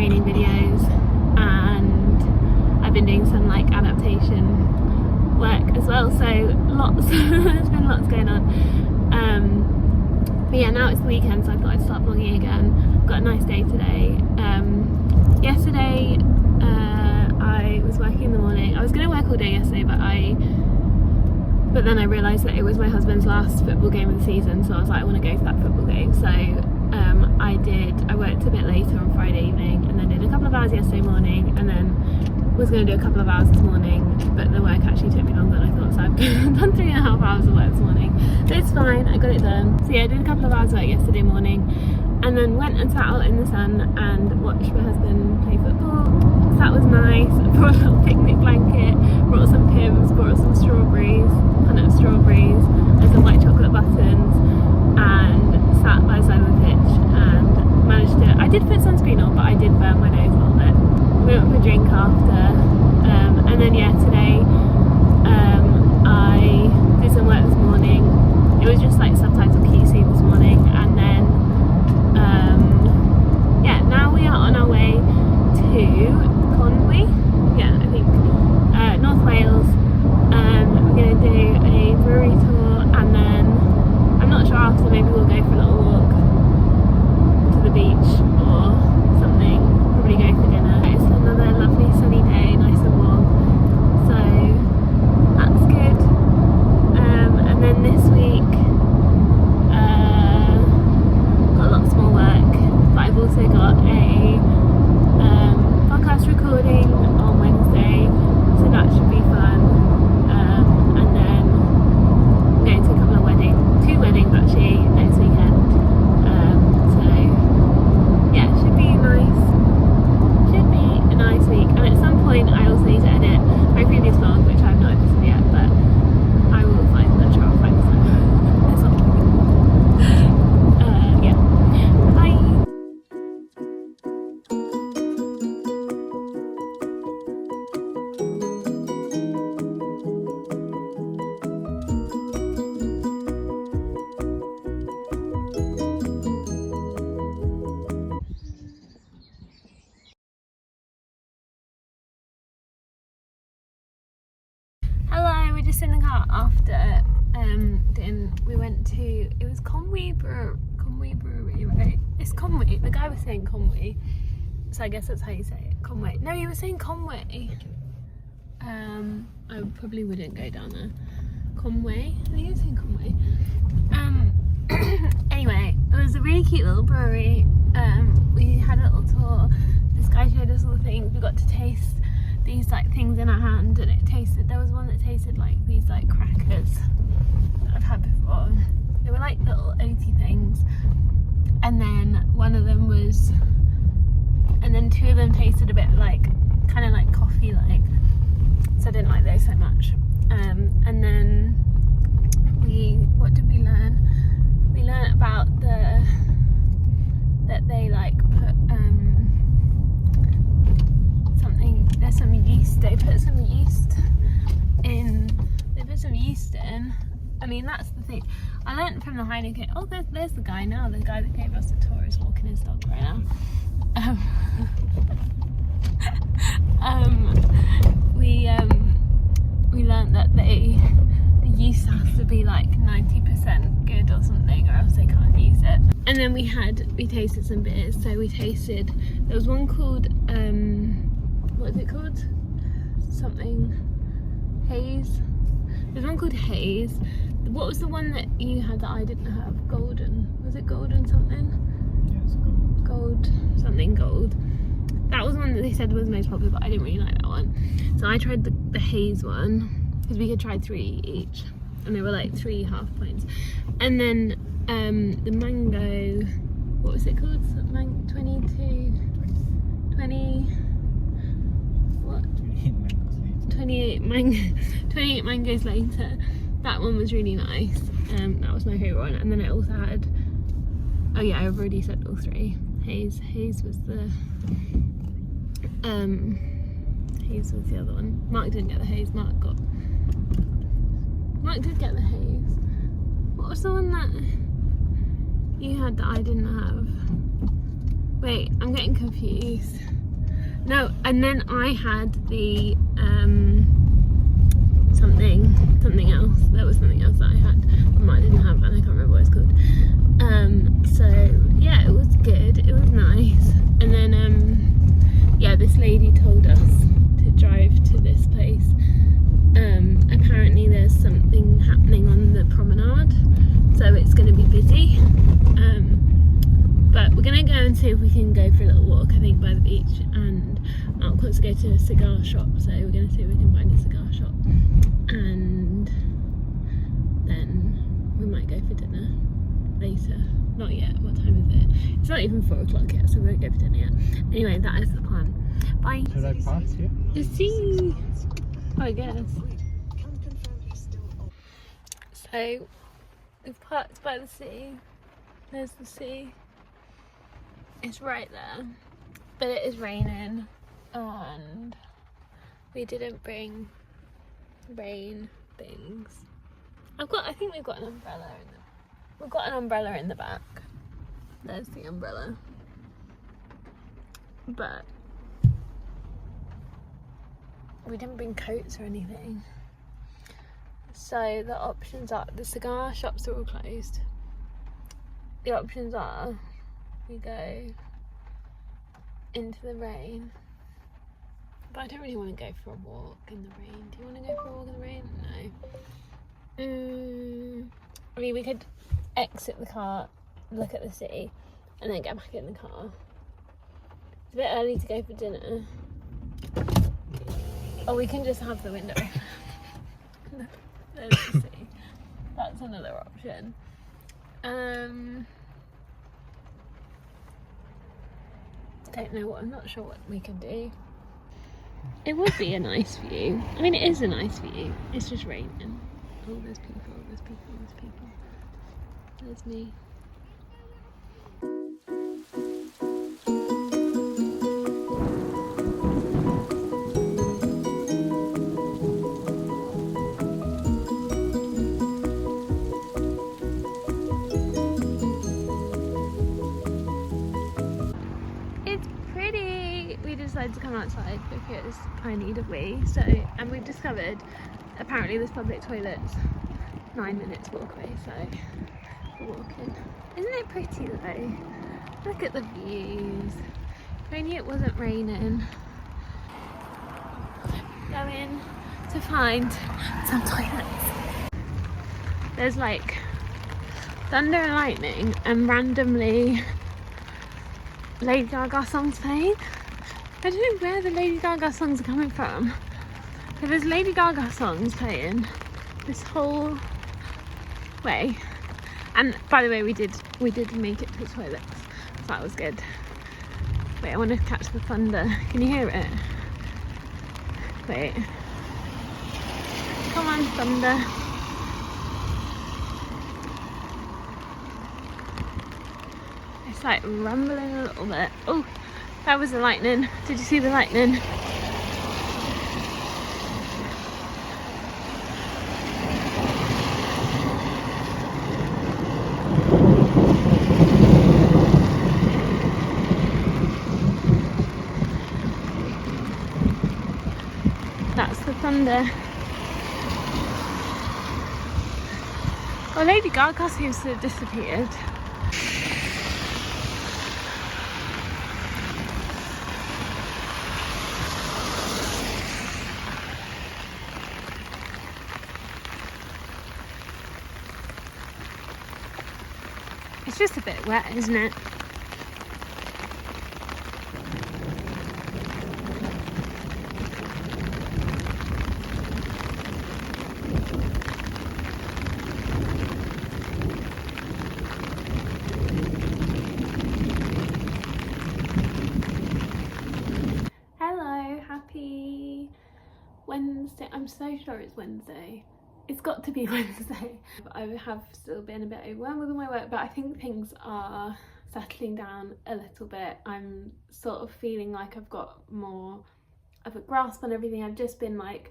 training videos, and I've been doing some like adaptation work as well, so lots there's been lots going on. But yeah, now it's the weekend, so I thought I'd start vlogging again. I've got a nice day today. Yesterday I was working in the morning. I was going to work all day yesterday, but then I realised that it was my husband's last football game of the season, so I was like, I want to go for that football game. So I worked a bit later on Friday evening, and then did a couple of hours yesterday morning, and then was going to do a couple of hours this morning, but the work actually took me longer than I thought, so I've done 3.5 hours of work this morning. So it's fine, I got it done. So yeah, I did a couple of hours of work yesterday morning, and then went and sat out in the sun and watched my husband play football. So that was nice. I brought a little picnic blanket, brought some Pims, brought some strawberries, and some white chocolate buttons, and sat by the side of the pitch and managed to, I did put sunscreen on, but I did burn my nose a little bit. We went for a drink after, and then yeah, today I did some work this morning. It was just like subtitle QC this morning, and then yeah, now we are on our way to Conwy, yeah, I think, North Wales. We're going to do a brewery tour, and then I'm not sure after, maybe we'll go for a little walk to the beach or something, probably go for dinner. It's another lovely sunny day, nice and warm, so that's good. And then this week got lots more work, but I've also got a podcast recording on Wednesday, so that should be fun. And then I'm going to a couple of weddings, 2 weddings actually next weekend. So yeah, it should be a nice week. And at some point I also need to edit my previous vlog, which I've not edited yet, but I will find the try and find some at some point. Yeah. Bye. Hello, we're just in the car after we went to, it was Conwy Brewery, right? It's Conwy, the guy was saying Conwy, so I guess that's how you say it, Conwy. No, he was saying Conwy. I probably wouldn't go down there. Conwy, I think he was saying Conwy. Anyway, it was a really cute little brewery. We had a little tour, this guy showed us all the things, we got to taste these like things in our hand, and it tasted, there was one that tasted like these like crackers that I've had before. They were like little oaty things, and then one of them was, and then 2 of them tasted a bit like, kind of like coffee like, so I didn't like those so much. And then what did we learn? We learned about that they like put there's some yeast, they put some yeast in. I mean, that's the thing. I learned from the Heineken. Oh, there's the guy now. The guy that gave us the tour is walking his dog right now. We learned that the yeast has to be like 90% good or something, or else they can't use it. And then we tasted some beers. So we tasted, there was one called what is it called? Something Haze. There's one called Haze. What was the one that you had that I didn't have? Golden. Was it Golden something? Yes, Gold. Something gold. That was one that they said was most popular, but I didn't really like that one. So I tried the Haze one, because we could try 3 each, and they were like 3 half points. And then the mango, what was it called? 28 mangoes later. That one was really nice. That was my favourite one. And then I also had, oh yeah, I've already said all 3. Haze was the Haze was the other one. Mark didn't get the Haze. Mark did get the Haze. What was the one that you had that I didn't have? Wait, I'm getting confused. No, and then I had the something else. There was something else that I had I didn't have, and I can't remember what it's called. So yeah, it was good, it was nice. And then yeah, this lady told us to drive to this place. Apparently there's something happening on the promenade, so it's going to be busy. But we're going to go and see if we can go for a little walk, I think, by the beach. And Mark wants to go to a cigar shop, so we're going to see if we can find a cigar shop. And then we might go for dinner later. Not yet. What time is it? It's not even 4 o'clock yet, so we won't go for dinner yet. Anyway, that is the plan. Bye. Should I pass here? See. I guess. So we've parked by the sea. There's the sea. It's right there, but it is raining, and we didn't bring rain things. I think we've got an umbrella we've got an umbrella in the back. There's the umbrella, but we didn't bring coats or anything. So the options are, the cigar shops are all closed. The options are, we go into the rain, but I don't really want to go for a walk in the rain. Do you want to go for a walk in the rain? No. I mean, we could exit the car, look at the city, and then get back in the car. It's a bit early to go for dinner. Or we can just have the window open. There's the sea. That's another option. Don't know what, I'm not sure what we can do. It would be a nice view. I mean, it is a nice view. It's just raining. Oh, there's people, there's people, there's people. There's me. To come outside because I need a wee. So, and we've discovered apparently this public toilet's 9 minutes walk away, so we're walking. Isn't it pretty though? Look at the views. If only it wasn't raining. Going to find some toilets. There's like thunder and lightning and randomly Lady Gaga songs playing. I don't know where the Lady Gaga songs are coming from, but there's Lady Gaga songs playing this whole way. And by the way, we did make it to the toilets, so that was good. Wait, I want to catch the thunder. Can you hear it? Wait. Come on, thunder. It's like rumbling a little bit. Oh, that was the lightning. Did you see the lightning? That's the thunder. Oh, Lady Gaga seems to have disappeared. It's just a bit wet, isn't it? Hello, happy Wednesday. I'm so sure it's Wednesday. It's got to be Wednesday. I have still been a bit overwhelmed with my work, but I think things are settling down a little bit. I'm sort of feeling like I've got more of a grasp on everything. I've just been like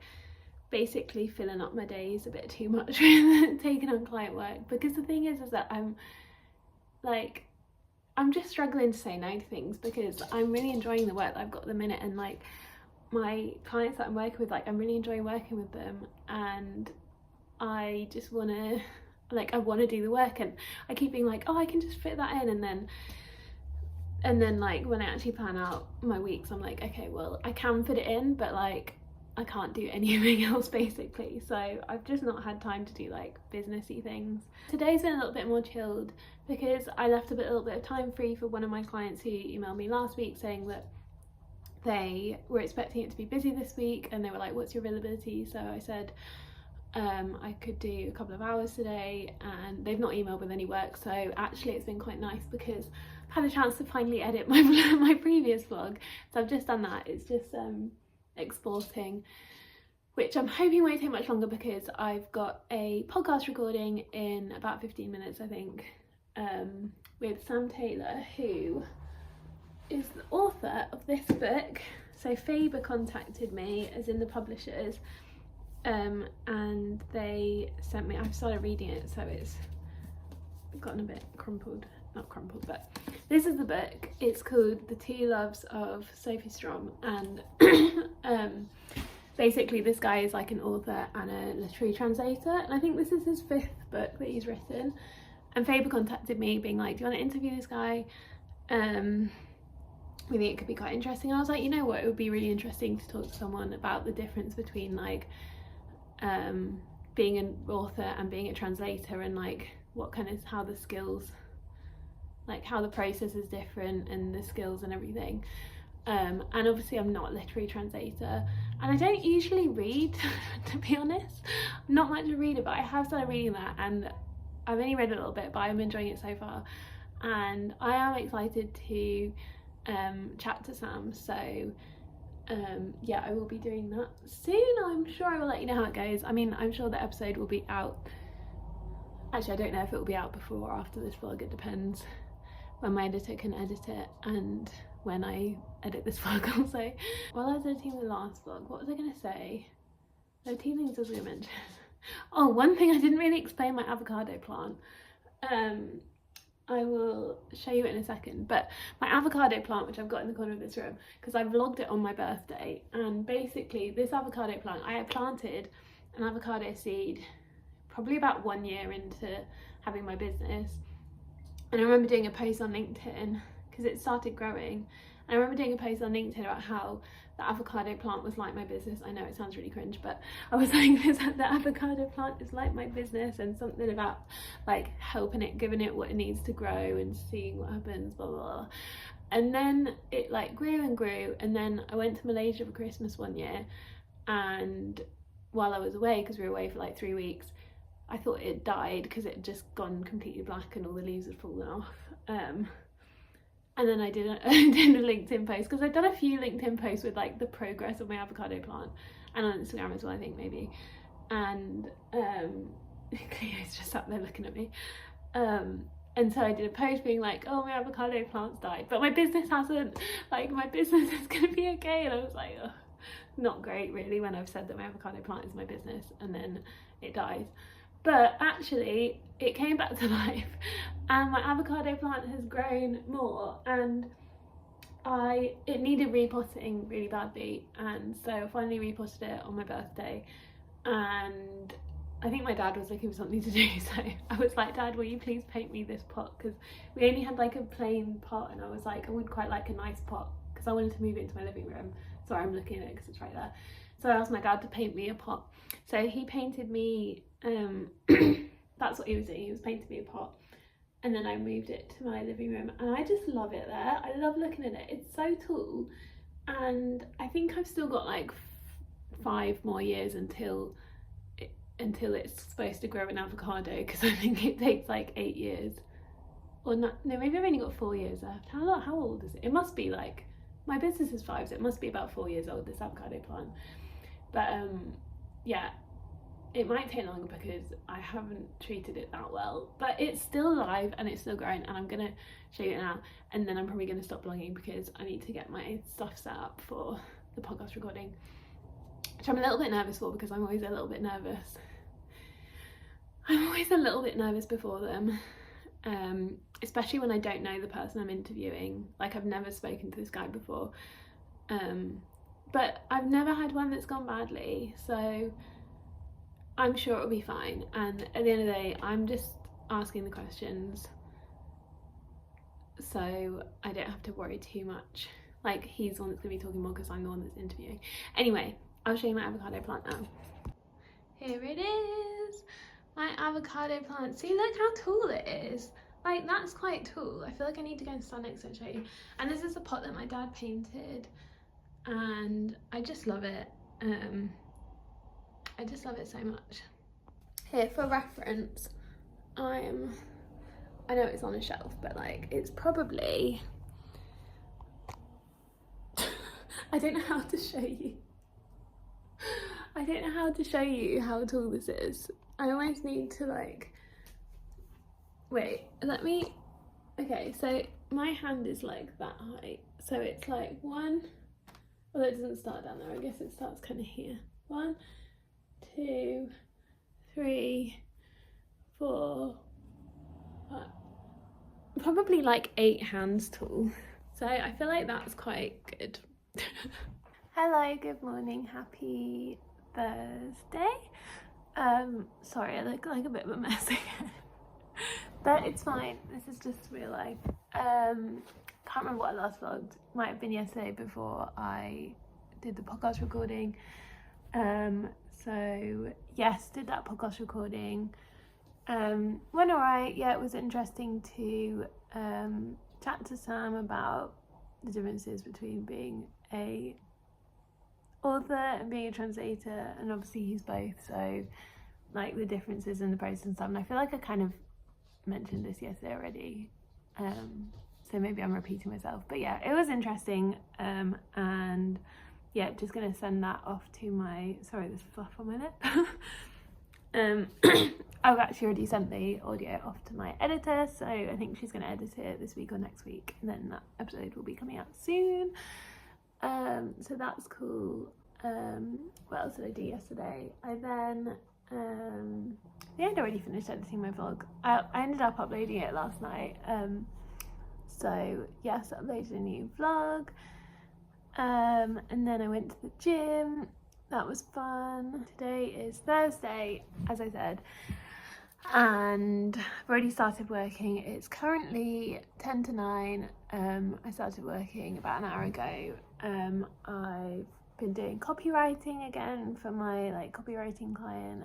basically filling up my days a bit too much with taking on client work, because the thing is that I'm like, I'm just struggling to say no to things because I'm really enjoying the work that I've got at the minute, and like my clients that I'm working with, like I'm really enjoying working with them, and I just want to I want to do the work, and I keep being like, oh, I can just fit that in, and then like when I actually plan out my weeks, I'm like, okay, well I can fit it in, but like I can't do anything else basically. So I've just not had time to do like businessy things. Today's been a little bit more chilled because I left a little bit of time free for one of my clients who emailed me last week saying that they were expecting it to be busy this week, and they were like, what's your availability? So I said I could do a couple of hours today, and they've not emailed with any work, so actually it's been quite nice because I've had a chance to finally edit my my previous vlog. So I've just done that. It's just exporting, which I'm hoping won't take much longer because I've got a podcast recording in about 15 minutes, I think, with Sam Taylor, who is the author of this book. So Faber contacted me, as in the publishers, and they sent me, I've started reading it, so it's gotten a bit crumpled, not crumpled, but this is the book. It's called The Two Loves of Sophie Strom, and basically this guy is like an author and a literary translator, and I think this is his 5th book that he's written. And Faber contacted me being like, do you want to interview this guy? We think it could be quite interesting. And I was like, you know what, it would be really interesting to talk to someone about the difference between like being an author and being a translator, and like what kind of, how the skills, like how the process is different and the skills and everything. And obviously I'm not a literary translator, and I don't usually read to be honest. I'm not much of a reader, but I have started reading that, and I've only read a little bit, but I'm enjoying it so far, and I am excited to chat to Sam. So yeah, I will be doing that soon. I'm sure I will let you know how it goes. I mean, I'm sure the episode will be out, actually I don't know if it will be out before or after this vlog. It depends when my editor can edit it and when I edit this vlog also. While I was editing the last vlog, what was I going to say? There were 2 things I was going to mention. Oh, one thing I didn't really explain, my avocado plant. I will show you it in a second, but my avocado plant, which I've got in the corner of this room, because I vlogged it on my birthday, and basically this avocado plant, I had planted an avocado seed probably about 1 year into having my business, and I remember doing a post on LinkedIn because it started growing, and I remember doing a post on LinkedIn about how the avocado plant was like my business. I know it sounds really cringe, but I was like, the avocado plant is like my business, and something about like helping it, giving it what it needs to grow and seeing what happens, blah blah blah. And then it like grew and grew, and then I went to Malaysia for Christmas one year, and while I was away, because we were away for like 3 weeks, I thought it died because it had just gone completely black and all the leaves had fallen off. And then I did a LinkedIn post, because I've done a few LinkedIn posts with like the progress of my avocado plant, and on Instagram as well, I think, maybe. And Cleo's just sat there looking at me. And so I did a post being like, oh, my avocado plant's died, but my business hasn't, like my business is gonna be okay. And I was like, oh, not great really when I've said that my avocado plant is my business and then it dies. But actually it came back to life, and my avocado plant has grown more, and it needed repotting really badly, and so I finally repotted it on my birthday. And I think my dad was looking for something to do, so I was like, Dad, will you please paint me this pot, because we only had like a plain pot, and I was like, I would quite like a nice pot because I wanted to move it into my living room. Sorry, I'm looking at it because it's right there. So I asked my dad to paint me a pot, so he painted me that's what he was doing, he was painting me a pot, and then I moved it to my living room, and I just love it there. I love looking at it. It's so tall, and I think I've still got like 5 more years until it's supposed to grow an avocado, because I think it takes like 8 years, or not, no, maybe I've only got 4 years left. How old is it? It must be like, my business is 5, so it must be about 4 years old, this avocado plant. But yeah, it might take longer because I haven't treated it that well, but it's still alive and it's still growing, and I'm gonna show you it now, and then I'm probably gonna stop vlogging because I need to get my stuff set up for the podcast recording, which I'm a little bit nervous for, because I'm always a little bit nervous. I'm always a little bit nervous before them. especially when I don't know the person I'm interviewing. Like, I've never spoken to this guy before, but I've never had one that's gone badly, so I'm sure it'll be fine. And at the end of the day, I'm just asking the questions, so I don't have to worry too much. Like, he's the one that's going to be talking more because I'm the one that's interviewing. Anyway, I'll show you my avocado plant now. Here it is, my avocado plant. See, look how tall it is. Like, that's quite tall. I feel like I need to go and stand next to it and show you. And this is a pot that my dad painted, and I just love it. I just love it so much. Here, for reference, I know it's on a shelf, but like, it's probably I don't know how to show you. I don't know how to show you how tall this is. I almost need to like, wait, let me, okay, so my hand is like that height. So it's like one, well, it doesn't start down there. I guess it starts kind of here. 1, 2, 3, 4, 5, probably like 8 hands tall. So I feel like that's quite good. Hello, good morning, happy Thursday. Sorry, I look like a bit of a mess again, but it's fine. This is just real life. Can't remember what I last vlogged. Might have been yesterday before I did the podcast recording. So yes, did that podcast recording. Went alright. Yeah, it was interesting to chat to Sam about the differences between being a author and being a translator, and obviously he's both, so like the differences in the process and stuff. And I feel like I kind of mentioned this yesterday already, so maybe I'm repeating myself, but yeah, it was interesting. And yeah, just gonna send that off to my, sorry, there's fluff on my lip. I've actually already sent the audio off to my editor, so I think she's gonna edit it this week or next week, and then that episode will be coming out soon. So that's cool. What else did I do yesterday? I then yeah, I'd already finished editing my vlog. I ended up uploading it last night. So yes, I uploaded a new vlog. And then I went to the gym. That was fun. Today is Thursday, as I said, and I've already started working. It's currently 10 to 9. I started working about an hour ago. I've been doing copywriting again for my like copywriting client,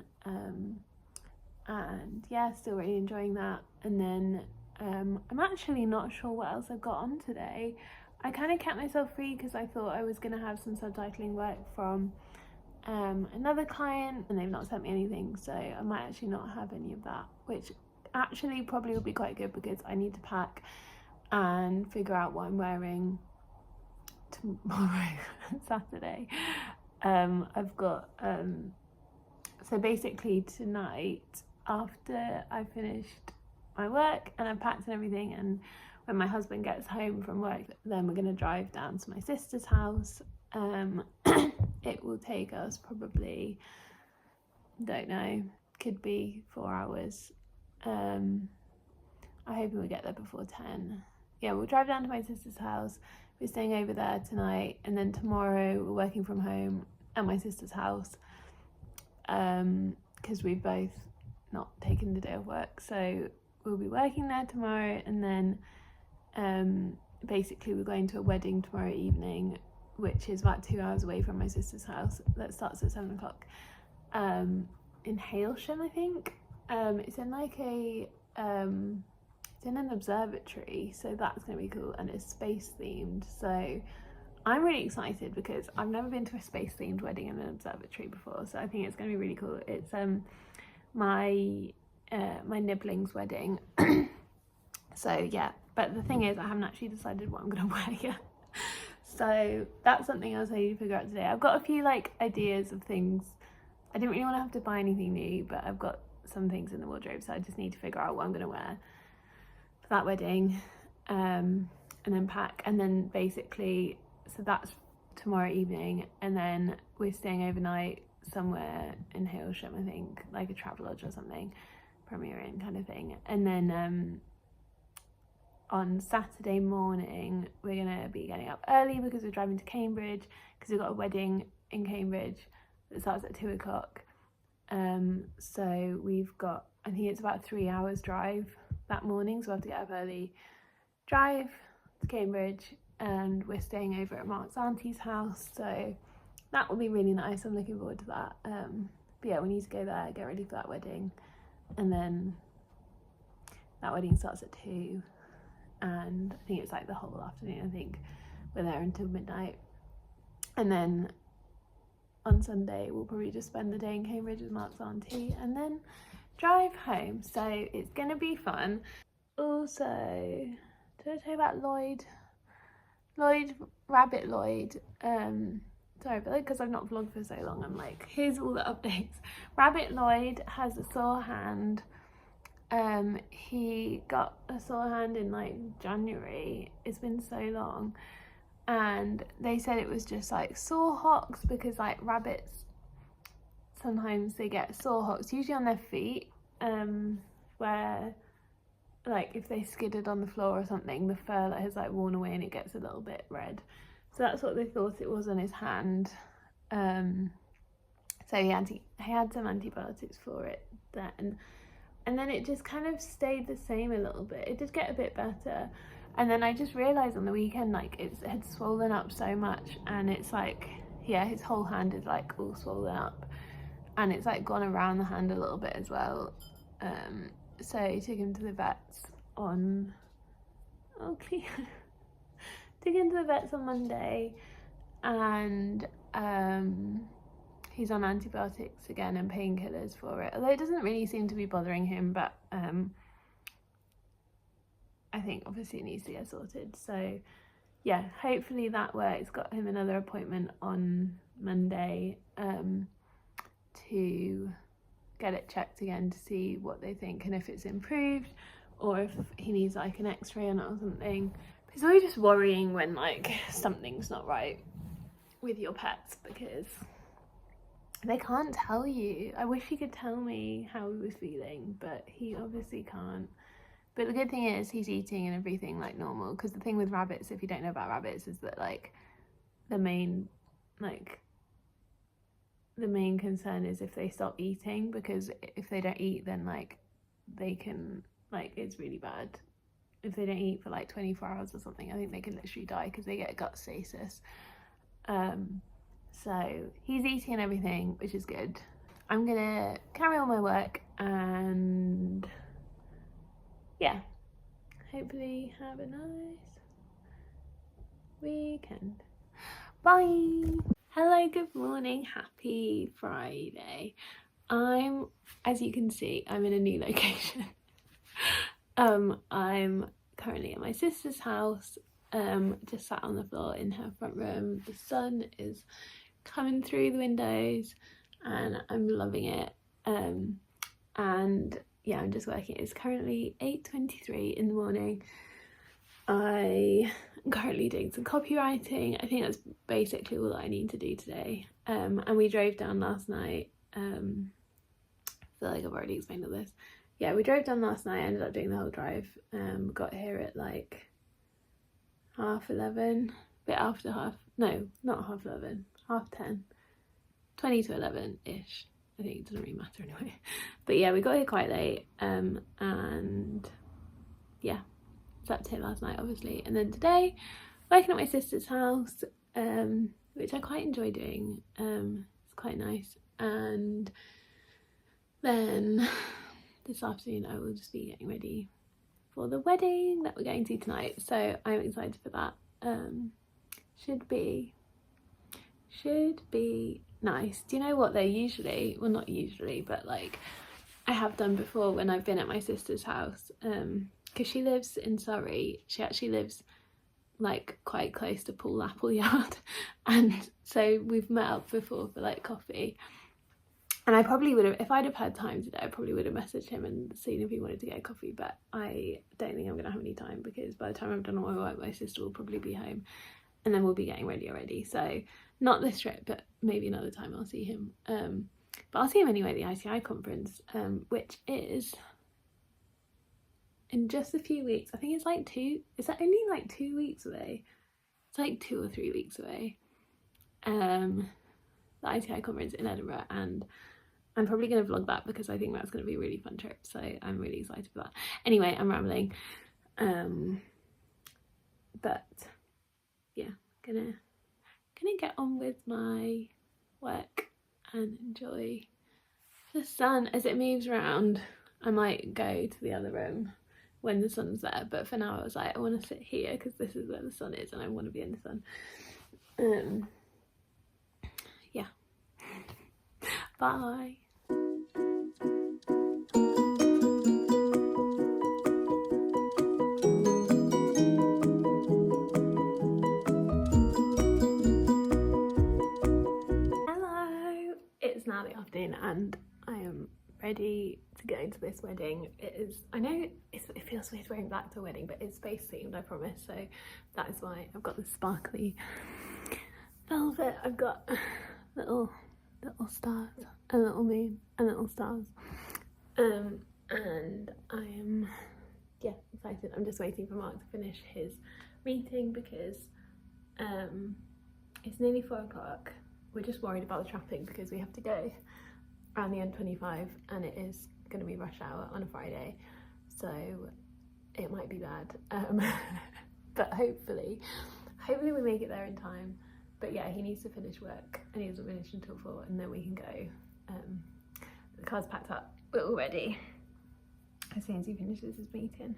and yeah, still really enjoying that. And then I'm actually not sure what else I've got on today. I kind of kept myself free because I thought I was going to have some subtitling work from another client, and they've not sent me anything, so I might actually not have any of that, which actually probably will be quite good because I need to pack and figure out what I'm wearing tomorrow, Saturday. I've got so basically tonight, after I finished my work and I've packed and everything, and when my husband gets home from work, then we're going to drive down to my sister's house. It will take us probably, don't know, could be 4 hours. I'm hoping we get there before 10. Yeah, we'll drive down to my sister's house. We're staying over there tonight, and then tomorrow we're working from home at my sister's house, because we've both not taken the day of work, so we'll be working there tomorrow. And then basically we're going to a wedding tomorrow evening, which is about 2 hours away from my sister's house. That starts at 7 o'clock, in Hailsham, I think. It's in like a it's in an observatory, so that's gonna be cool, and it's space themed, so I'm really excited because I've never been to a space themed wedding in an observatory before, so I think it's gonna be really cool. It's my nibbling's wedding. So yeah, but the thing is, I haven't actually decided what I'm gonna wear yet. So that's something else I need to figure out today. I've got a few like ideas of things. I didn't really want to have to buy anything new, but I've got some things in the wardrobe, so I just need to figure out what I'm gonna wear for that wedding, and then pack. And then basically, so that's tomorrow evening, and then we're staying overnight somewhere in Hailsham, I think, like a travel lodge or something, Premier Inn kind of thing. And then on Saturday morning we're going to be getting up early because we're driving to Cambridge because we've got a wedding in Cambridge that starts at 2 o'clock. So we've got, I think it's about a 3 hours drive that morning, so I have to get up early, drive to Cambridge, and we're staying over at Mark's auntie's house, so that will be really nice. I'm looking forward to that. But yeah, we need to go there, get ready for that wedding, and then that wedding starts at 2, and I think it's like the whole afternoon. I think we're there until midnight, and then on Sunday we'll probably just spend the day in Cambridge with Mark's auntie and then drive home, so it's gonna be fun. Also, did I tell you about Rabbit Lloyd? Sorry, but because I've not vlogged for so long, I'm like, here's all the updates. Rabbit Lloyd has a sore hand. He got a sore hand in like January. It's been so long, and they said it was just like sore hocks, because like rabbits sometimes they get sore hocks, usually on their feet, where like if they skidded on the floor or something, the fur that has like worn away and it gets a little bit red. So that's what they thought it was on his hand. So he had some antibiotics for it then, and then it just kind of stayed the same a little bit. It did get a bit better, and then I just realised on the weekend like it had swollen up so much, and it's like, yeah, his whole hand is like all swollen up, and it's like gone around the hand a little bit as well. So I took him to the vets on took him to the vets on Monday, and he's on antibiotics again and painkillers for it, although it doesn't really seem to be bothering him, but I think obviously it needs to get sorted. So yeah, hopefully that works. Got him another appointment on Monday to get it checked again to see what they think and if it's improved, or if he needs like an x-ray on it or something. It's always just worrying when like something's not right with your pets, because they can't tell you. I wish he could tell me how he was feeling, but he obviously can't. But the good thing is he's eating and everything like normal, because the thing with rabbits, if you don't know about rabbits, is that like the main concern is if they stop eating, because if they don't eat, then like they can, like, it's really bad. If they don't eat for like 24 hours or something, I think they can literally die because they get gut stasis. So he's eating and everything, which is good. I'm gonna carry on my work and yeah, hopefully have a nice weekend. Bye. Hello, good morning, happy Friday. As you can see, I'm in a new location. I'm currently at my sister's house, just sat on the floor in her front room. The sun is coming through the windows and I'm loving it. And yeah, I'm just working. It's currently 8:23 in the morning. I am currently doing some copywriting. I think that's basically all that I need to do today. And we drove down last night. I feel like I've already explained all this. Yeah, we drove down last night, ended up doing the whole drive. Got here at like 11:30, bit after not 11:30, 10:30, 20 to 11-ish. I think it doesn't really matter anyway. But yeah, we got here quite late, and yeah, slept here last night obviously. And then today, working at my sister's house, which I quite enjoy doing. It's quite nice. And then this afternoon I will just be getting ready for the wedding that we're going to tonight, so I'm excited for that. Should be nice. Do you know what, they're usually, well, not usually, but like I have done before when I've been at my sister's house, because she lives in Surrey. She actually lives like quite close to Paul Appleyard, and so we've met up before for like coffee. And I probably would have, if I'd have had time today, I probably would have messaged him and seen if he wanted to get a coffee, but I don't think I'm going to have any time, because by the time I've done all my work, my sister will probably be home and then we'll be getting ready already. So not this trip, but maybe another time I'll see him. But I'll see him anyway at the ICI conference, which is in just a few weeks. I think it's like is that only like 2 weeks away? It's like 2 or 3 weeks away. The ITI conference in Edinburgh, and I'm probably going to vlog that because I think that's going to be a really fun trip, so I'm really excited for that. Anyway, I'm rambling. But yeah, gonna get on with my work and enjoy the sun as it moves around. I might go to the other room when the sun's there, but for now I was like, I want to sit here because this is where the sun is and I want to be in the sun. Yeah. Bye. It's now the afternoon and I am ready to go to this wedding. I know it feels weird wearing black to a wedding, but it's space themed, I promise, so that is why I've got the sparkly velvet. I've got little stars, a little moon and little stars, and I am excited. I'm just waiting for Mark to finish his meeting because it's nearly 4 o'clock. We're just worried about the traffic because we have to go around the M25 and it is going to be rush hour on a Friday, so it might be bad, but hopefully we make it there in time. But yeah, he needs to finish work and he doesn't finish until 4, and then we can go. The car's packed up, we're all ready as soon as he finishes his meeting.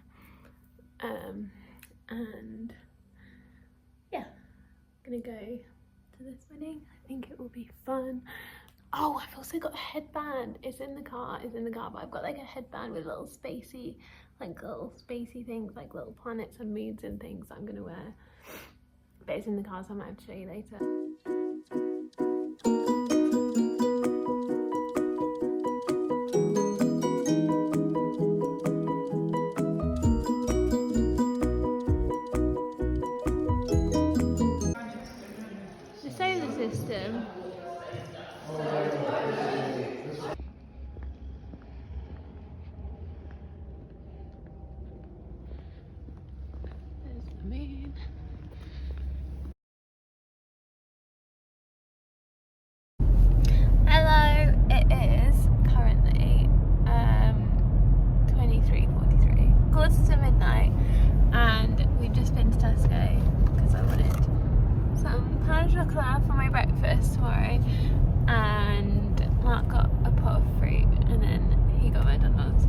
And yeah, gonna go to this wedding. I think it will be fun. Oh, I've also got a headband. It's in the car, but I've got like a headband with little spacey things, like little planets and moons and things that I'm gonna wear. But it's in the car, so I might have to show you later. The solar system. There's the moon. Hello, it is currently 23:43, quarter to midnight, and we've just been to Tesco because I wanted some pain au chocolat for my breakfast tomorrow, and Mark got a pot of fruit and then he got McDonald's.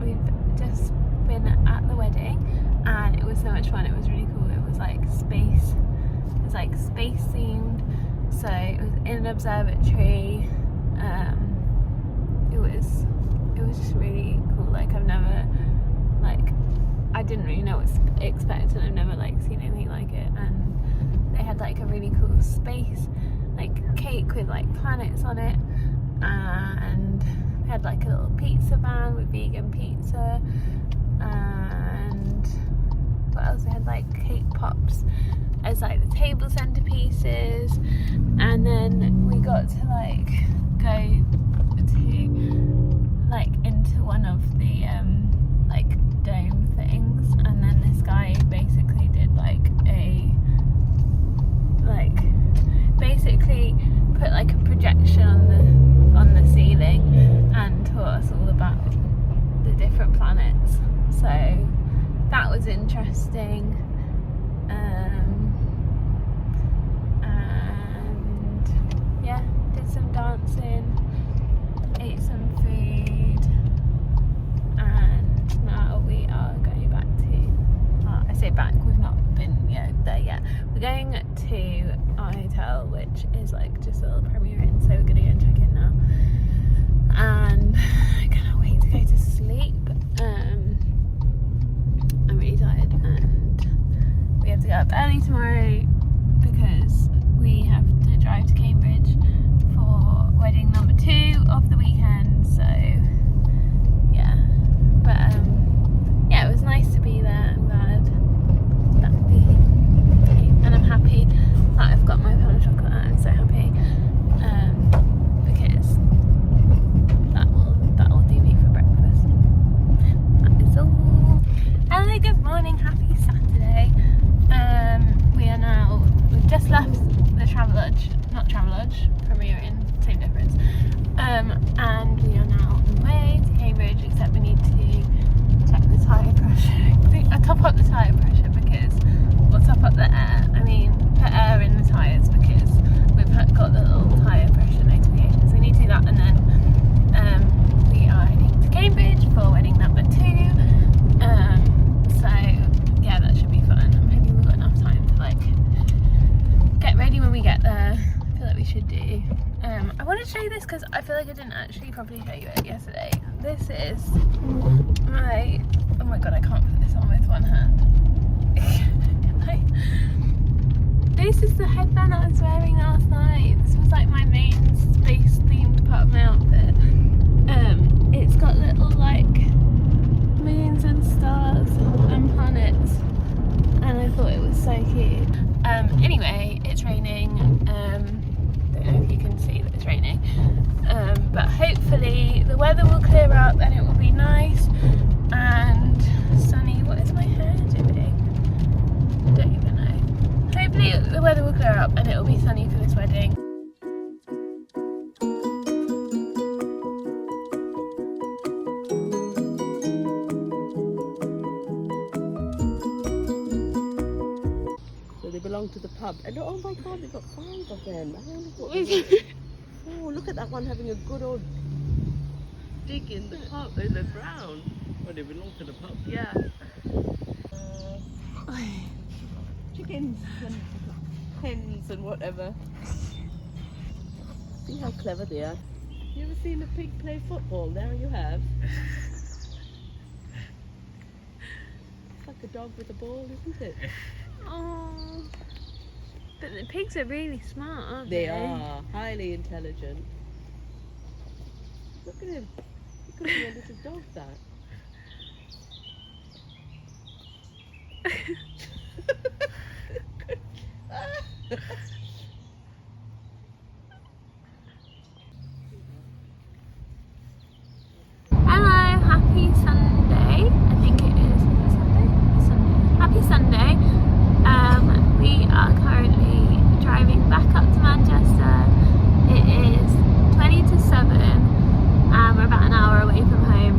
We've just been at the wedding and it was so much fun. It was really cool. It was like space themed. So it was in an observatory. It was just really cool. Like I didn't really know what to expect, and I've never seen anything like it. And they had like a really cool space cake with planets on it, and they had like a little pizza van with vegan pizza, and what else? They had cake pops as the table centerpieces, and then we got to go to into one of the dome things, and then this guy basically did basically put a projection on the ceiling and taught us all about the different planets, so that was interesting. And yeah, did some dancing, ate some food, and now we are going back to, I say back, we've not been there yet. We're going to our hotel, which is just a little Premier Inn, so we're going to go and check in now. And I cannot wait to go to sleep. I'm really tired, and we have to get up early tomorrow because we have to drive to Cambridge for wedding number 2 of the weekend. So yeah, but yeah, it was nice to be there. I'm glad that and I'm happy that I've got my pain au chocolat. I'm so happy because that will do me for breakfast. not Travelodge, Premier Inn, same difference. And we are now on the way to Cambridge, except we need to check the tyre pressure. I top up the tyre pressure because, or top up the air, put air in the tyres because we've got the little tyre pressure notification. So we need to do that, and then we are heading to Cambridge for wedding number 2. So yeah, that should be fun. Maybe we've got enough time to like get ready when we get there. I feel like we should do. I want to show you this because I feel like I didn't actually properly show you it yesterday. This is my, oh my god, I can't put this on with one hand. This is the headband I was wearing last night. This was like my main space themed part of my outfit. It's got little like moons and stars and planets, and I thought it was so cute. Anyway, it's raining. Don't know if you can see that it's raining, but hopefully the weather will clear up and it will be nice and sunny. What is my hair doing? I don't even know. Hopefully the weather will clear up and it will be sunny for this wedding. They belong to the pub. And oh my god, they've got 5 of them. Oh, look at that one having a good old dig in the pub, in the ground. Oh, they belong to the pub. Yeah. Chickens and hens and whatever. See how clever they are. You ever seen a pig play football? Now you have. It's like a dog with a ball, isn't it? Oh, but the pigs are really smart, aren't they? They are highly intelligent. Look at him. He could be a little dog, that. Hello, happy Sunday. I think it is. Sunday. Happy Sunday. We are currently driving back up to Manchester. It is 20 to 7 and we're about an hour away from home.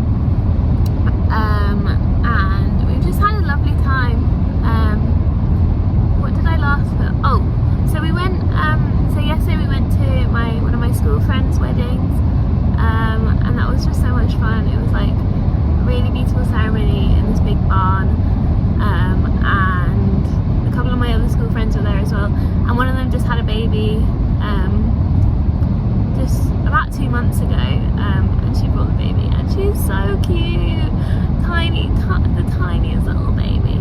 And we've just had a lovely time. What did I last put? Oh, so we went, so yesterday we went to one of my school friends' weddings, and that was just so much fun. It was like a really beautiful ceremony in this big barn, and a couple of my other school friends were there as well, and one of them just had a baby just about 2 months ago, and she brought the baby, and she's so cute, the tiniest little baby,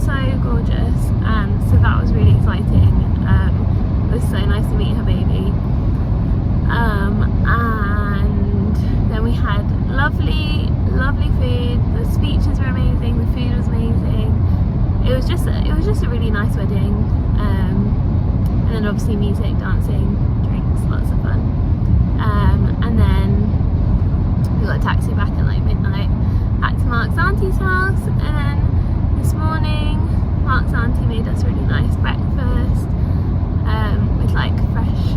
so gorgeous, and so that was really exciting. It was so nice to meet her baby, and then we had lovely food. The speeches were amazing, the food was amazing. It was just a really nice wedding, and then obviously music, dancing, drinks, lots of fun, and then we got a taxi back at like midnight back to Mark's auntie's house, and then this morning Mark's auntie made us really nice breakfast with like fresh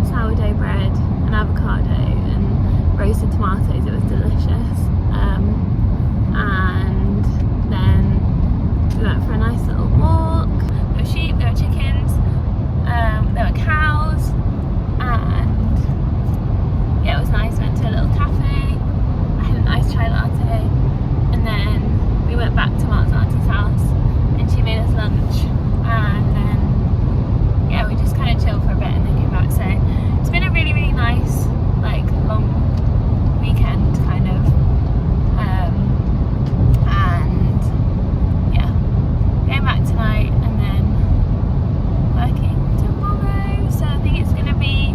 sourdough bread and avocado and roasted tomatoes. It was delicious, and then we went for a nice little walk. There were sheep, there were chickens, there were cows, and yeah, it was nice. Went to a little cafe, I had a nice chai latte, and then we went back to Mark's auntie's house and she made us lunch, and then yeah, we just kind of chilled for a bit and then came back. So it's been a really, really nice, like, long weekend kind of, and yeah, going back tonight and then working tomorrow, so I think it's going to be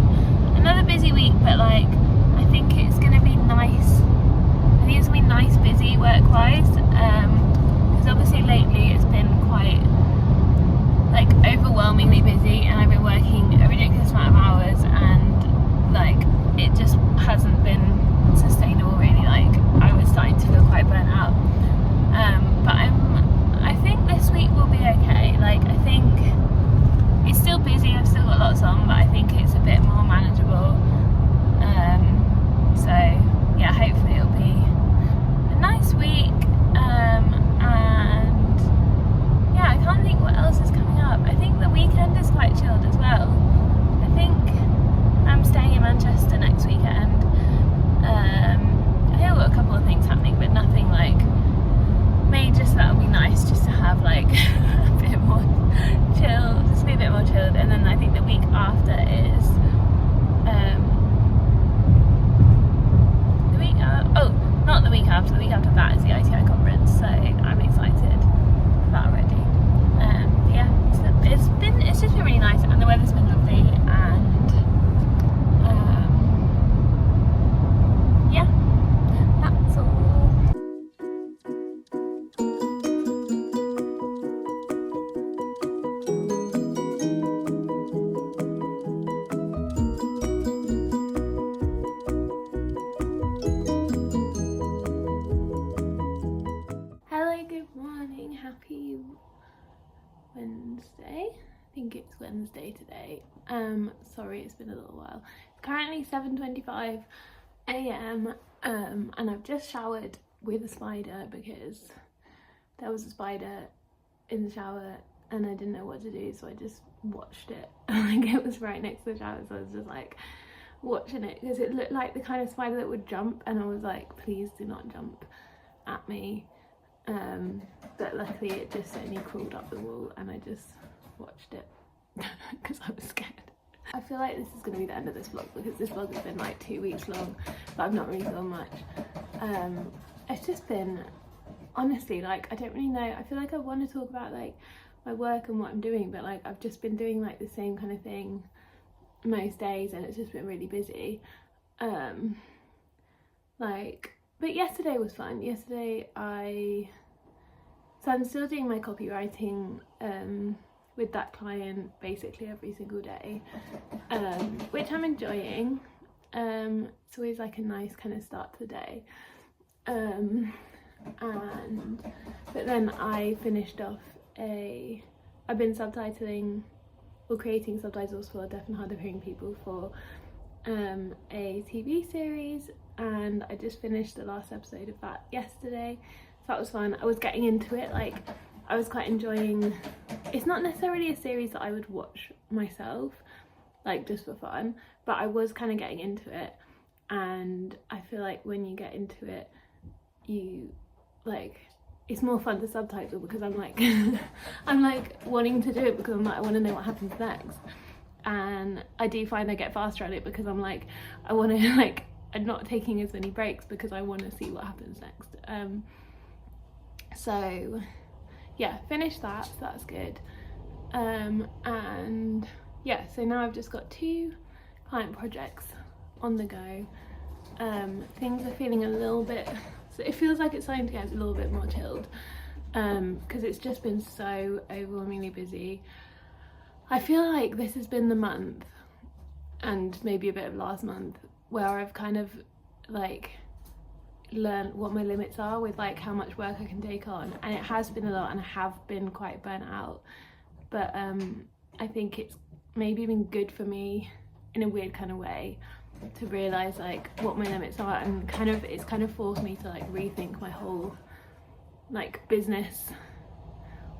Wednesday. I think it's Wednesday today. Sorry, it's been a little while. It's currently 7:25 a.m. And I've just showered with a spider because there was a spider in the shower and I didn't know what to do, so I just watched it. Like, it was right next to the shower, so I was just like watching it because it looked like the kind of spider that would jump, and I was like, please do not jump at me. But luckily it just only crawled up the wall and I just watched it because I was scared. I feel like this is going to be the end of this vlog because this vlog has been like 2 weeks long, but I've not really filmed much. It's just been, honestly, like, I don't really know. I feel like I want to talk about like my work and what I'm doing, but like I've just been doing like the same kind of thing most days and it's just been really busy. But yesterday was fun. Yesterday so I'm still doing my copywriting with that client basically every single day, which I'm enjoying. It's always like a nice kind of start to the day. But then I finished off I've been subtitling or creating subtitles for deaf and hard of hearing people for a TV series, and I just finished the last episode of that yesterday, so that was fun. I was getting into it, like I was quite enjoying. It's not necessarily a series that I would watch myself, like just for fun, but I was kind of getting into it, and I feel like when you get into it, you like, it's more fun to subtitle because I'm like I'm like wanting to do it because I'm like, I want to know what happens next, and I do find I get faster at it because I'm like, I want to like, I'm not taking as many breaks because I want to see what happens next. So yeah, finished that, so that's good. And yeah, so now I've just got 2 client projects on the go. Things are feeling a little bit, so it feels like it's starting to get a little bit more chilled, because it's just been so overwhelmingly busy. I feel like this has been the month, and maybe a bit of last month, where I've kind of like learned what my limits are with like how much work I can take on, and it has been a lot and I have been quite burnt out, but I think it's maybe been good for me in a weird kind of way to realise like what my limits are, and kind of it's kind of forced me to like rethink my whole like business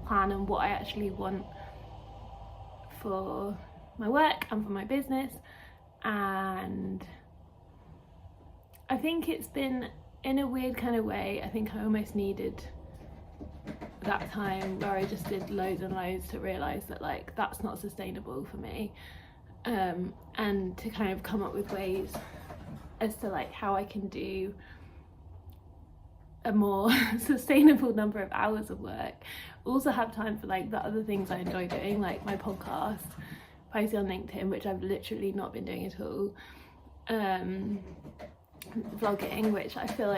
plan and what I actually want for my work and for my business. And I think it's been, in a weird kind of way, I think I almost needed that time where I just did loads and loads to realise that like that's not sustainable for me, and to kind of come up with ways as to like how I can do a more sustainable number of hours of work, also have time for like the other things I enjoy doing, like my podcast, posting on LinkedIn, which I've literally not been doing at all, vlogging, which I feel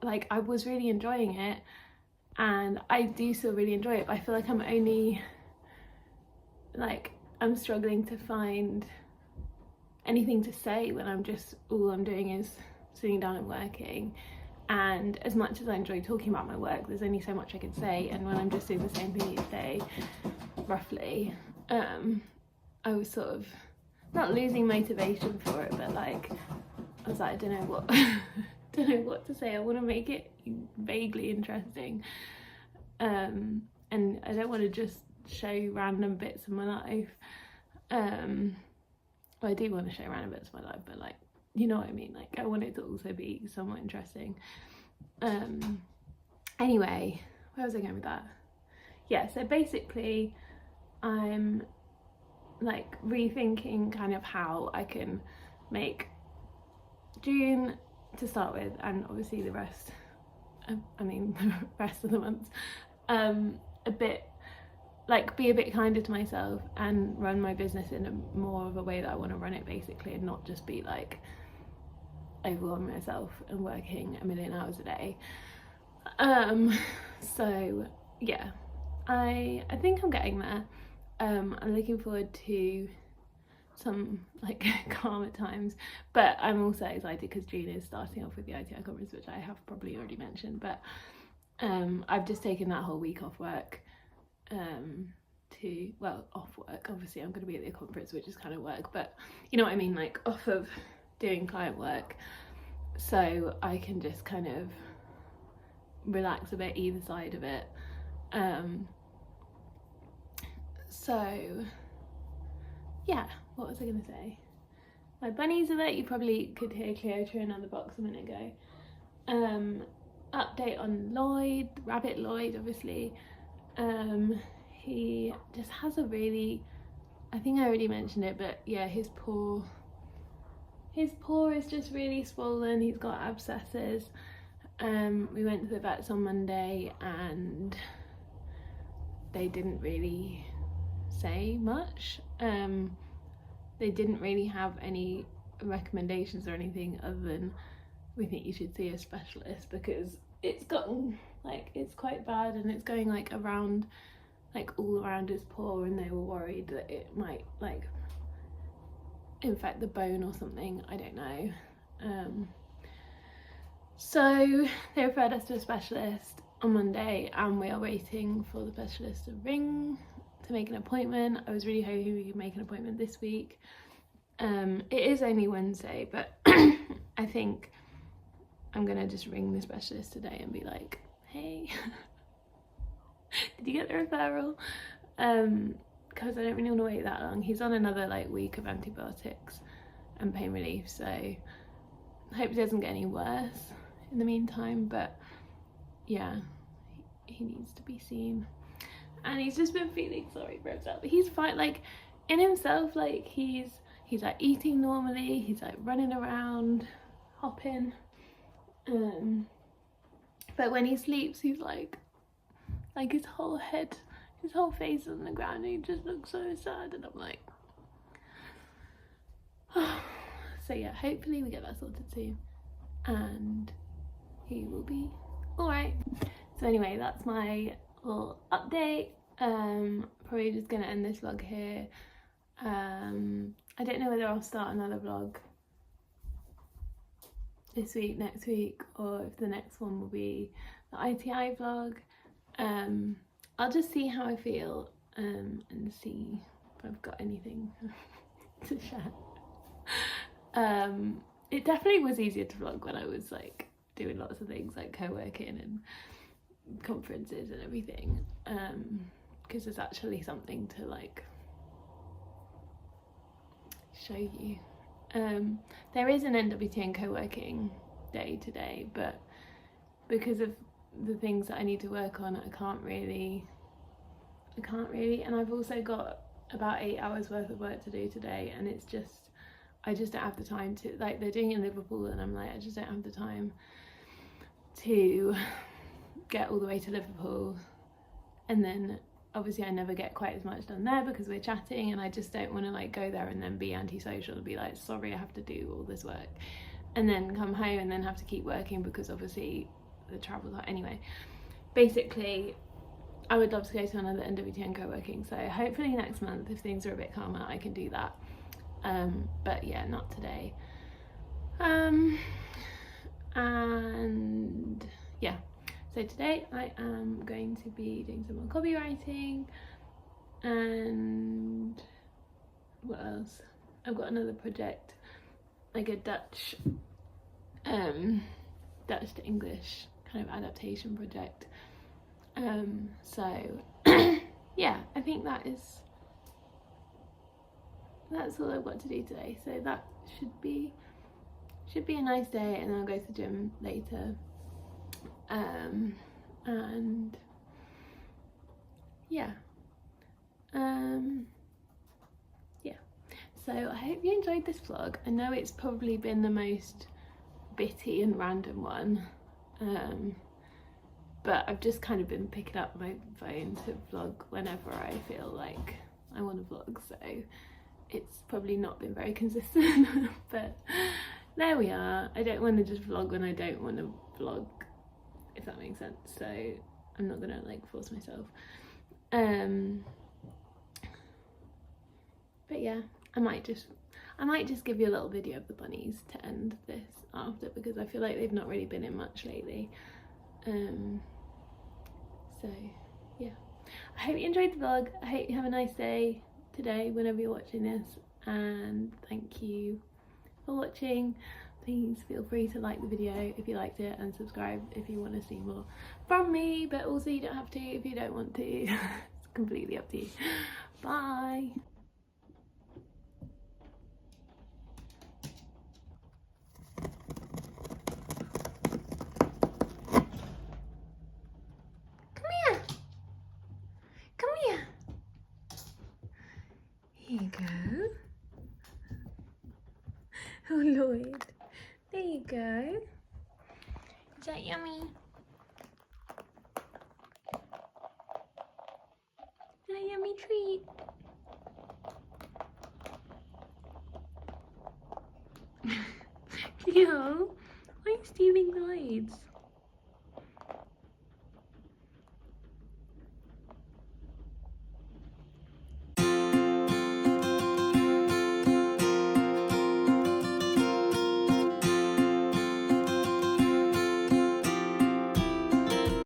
like I was really enjoying it, and I do still really enjoy it, but I feel like I'm only like, I'm struggling to find anything to say when I'm just, all I'm doing is sitting down and working. And as much as I enjoy talking about my work, there's only so much I can say, and when I'm just doing the same thing each day roughly, I was sort of not losing motivation for it, but like I was like, I don't know what don't know what to say. I want to make it vaguely interesting, and I don't want to just show random bits of my life. Well, I do want to show random bits of my life, but like, you know what I mean, like I want it to also be somewhat interesting. Anyway, where was I going with that? Yeah, so basically I'm like rethinking kind of how I can make June, to start with, and obviously the rest, the rest of the months, a bit like, be a bit kinder to myself and run my business in a more of a way that I want to run it, basically, and not just be like overwhelming myself and working a million hours a day. So yeah, I think I'm getting there. I'm looking forward to some like calmer times, but I'm also excited because June is starting off with the ITI conference, which I have probably already mentioned, but I've just taken that whole week off work to, well, off work. Obviously I'm going to be at the conference, which is kind of work, but you know what I mean, like off of doing client work, so I can just kind of relax a bit either side of it. So yeah, what was I going to say? My bunnies are there. You probably could hear Cleo chewing on the box a minute ago. Update on Lloyd, Rabbit Lloyd, obviously. He just has a really, I think I already mentioned it, but yeah, his paw is just really swollen. He's got abscesses. We went to the vets on Monday and they didn't really say much. They didn't really have any recommendations or anything other than we think you should see a specialist because it's gotten like, it's quite bad and it's going like around, like all around his paw, and they were worried that it might like infect the bone or something, I don't know. So they referred us to a specialist on Monday and we are waiting for the specialist to ring to make an appointment. I was really hoping we could make an appointment this week. It is only Wednesday, but I think I'm gonna just ring the specialist today and be like, hey, did you get the referral? Because I don't really want to wait that long. He's on another like week of antibiotics and pain relief, so I hope it doesn't get any worse in the meantime, but yeah, he needs to be seen. And he's just been feeling sorry for himself, but he's fine, like in himself, like he's like eating normally, he's like running around, hopping, but when he sleeps he's like his whole head, his whole face is on the ground and he just looks so sad, and I'm like, oh. So yeah, hopefully we get that sorted soon and he will be alright. So anyway, that's my little update. Probably just gonna end this vlog here. I don't know whether I'll start another vlog this week, next week, or if the next one will be the ITI vlog. I'll just see how I feel and see if I've got anything to share. It definitely was easier to vlog when I was like doing lots of things like co-working and conferences and everything, because there's actually something to like show you. There is an NWTN co-working day today, but because of the things that I need to work on, I can't really, and I've also got about 8 hours worth of work to do today, and it's just, I just don't have the time to, like they're doing it in Liverpool and I'm like, I just don't have the time to get all the way to Liverpool, and then obviously I never get quite as much done there because we're chatting, and I just don't want to like go there and then be antisocial and be like, sorry, I have to do all this work, and then come home and then have to keep working because obviously the travel. Anyway, basically I would love to go to another NWTN co-working, so hopefully next month if things are a bit calmer I can do that, but yeah, not today. And yeah, so today I am going to be doing some more copywriting, and what else? I've got another project, like a Dutch to English kind of adaptation project. So yeah, I think that's all I've got to do today. So that should be a nice day, and then I'll go to the gym later. And yeah, yeah, so I hope you enjoyed this vlog. I know it's probably been the most bitty and random one, but I've just kind of been picking up my phone to vlog whenever I feel like I want to vlog, so it's probably not been very consistent, but there we are. I don't want to just vlog when I don't want to vlog, if that makes sense, so I'm not gonna like force myself. But yeah, I might just give you a little video of the bunnies to end this after, because I feel like they've not really been in much lately. So yeah, I hope you enjoyed the vlog. I hope you have a nice day today whenever you're watching this, and thank you for watching. Please feel free to like the video if you liked it, and subscribe if you want to see more from me, but also you don't have to if you don't want to. It's completely up to you. Bye. Come here. Come here. Here you go. Oh Lloyd, there you go. Is that yummy? Is that a yummy treat? Yo, why are you stealing Lloyd's?